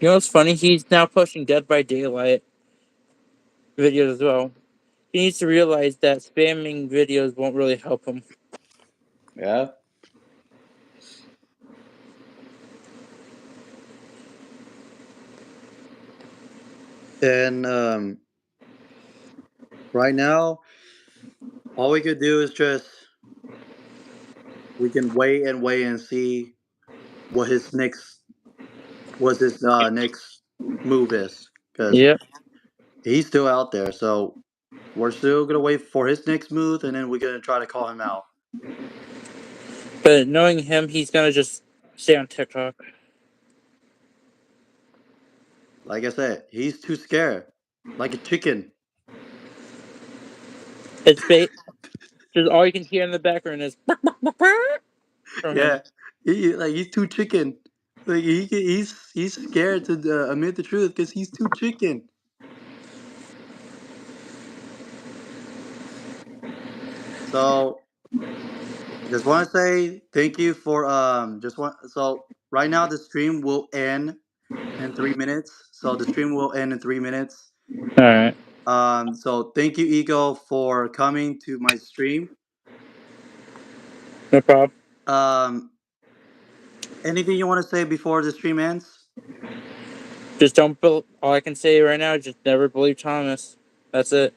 You know what's funny? He's now posting Dead by Daylight videos as well. He needs to realize that spamming videos won't really help him. Yeah. And right now, all we could do is just we can wait and see what his next move is, because Yep. he's still out there. So we're still gonna wait for his next move, and then we're gonna try to call him out. But knowing him, he's gonna just stay on TikTok. Like I said, he's too scared, like a chicken. It's just all you can hear in the background is from him. Yeah, he's too chicken. Like he's scared to admit the truth because he's too chicken. So just want to say thank you for just want so right now the stream will end in 3 minutes. So the stream will end in 3 minutes. All right, So thank you, Ego, for coming to my stream. no problem. Um, anything you want to say before the stream ends? Just don't. All I can say right now is just never believe Thomas. That's it.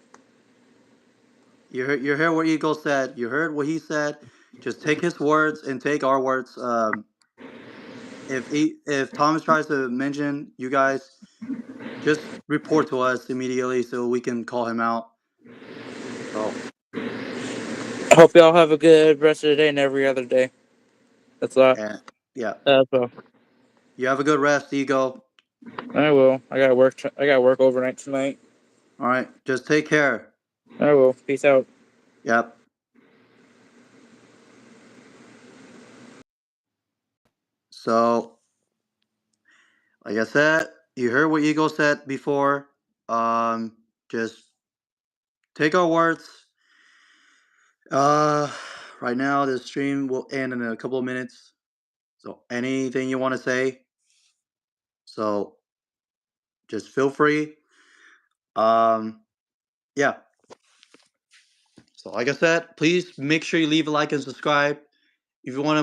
You heard what Ego said. You heard what he said. Just take his words and take our words. If Thomas tries to mention you guys, just report to us immediately so we can call him out. So I hope y'all have a good rest of the day and every other day. That's all. and yeah, That's all. you have a good rest, Ego. I will. I got work. I got work overnight tonight. All right, just take care. I will. Peace out. Yep. So, like I said, you heard what Ego said before. Just take our words. Uh, right now the stream will end in a couple of minutes. So anything you want to say, so just feel free. Um, yeah. So like I said, please make sure you leave a like and subscribe. If you want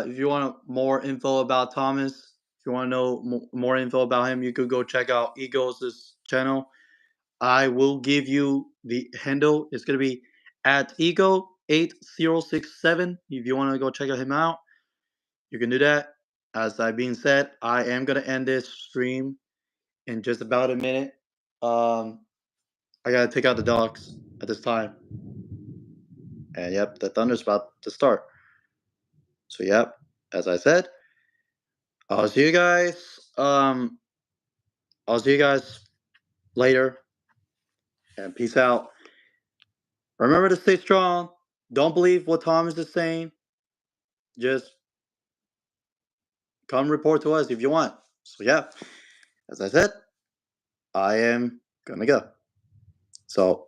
if you want more info about Thomas, if you want to know more info about him, you could go check out Ego's channel. I will give you the handle. It's gonna be at Ego8067. If you want to go check him out, you can do that. As I being said, I am gonna end this stream in just about a minute. I gotta take out the dogs at this time. And yep, the thunder's about to start. So yep, as I said, I'll see you guys. I'll see you guys later. And peace out. Remember to stay strong. Don't believe what Thomas is saying. Just come report to us if you want. So yeah, as I said, I am gonna go. So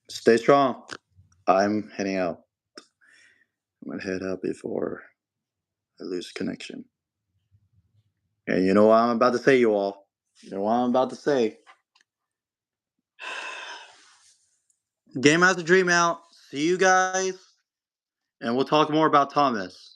stay strong. I'm heading out. I'm gonna head out before I lose connection. And you know what I'm about to say, you all. You know what I'm about to say. Game Master Dream out. See you guys. And we'll talk more about Thomas.